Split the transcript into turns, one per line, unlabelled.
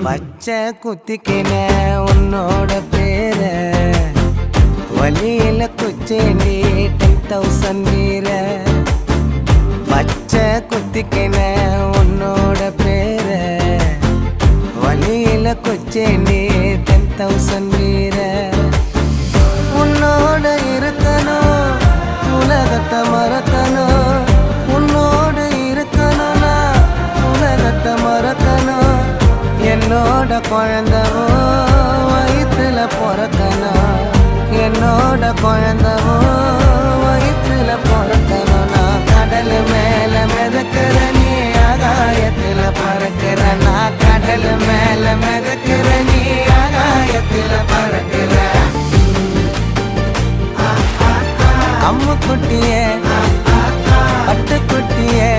பச்சை குத்திக்கின உன்னோட பேர வலியில குச்சேண்டி 10,000 வீர பச்சை குத்திக்கின உன்னோட பேர வலியில குச்சேண்டி 10,000 வீர உன்னோட இருக்கணும் உலகத்தை மறக்கணும் உன்னோட இருக்கணும்னா உலகத்தை மறக்கணும் என்னோட குழந்தவோ வயிற்றுல பிறக்கணும் என்னோட குழந்தவோ வயிற்றுல பிறக்கணும் நான் கடல் மேல மிதக்கிற நீ ஆகாயத்துல பறக்கிற நான் கடல் மேல மிதக்கிற நீ ஆகாயத்துல பறக்கிற அம்மு குட்டியே பட்டு குட்டியே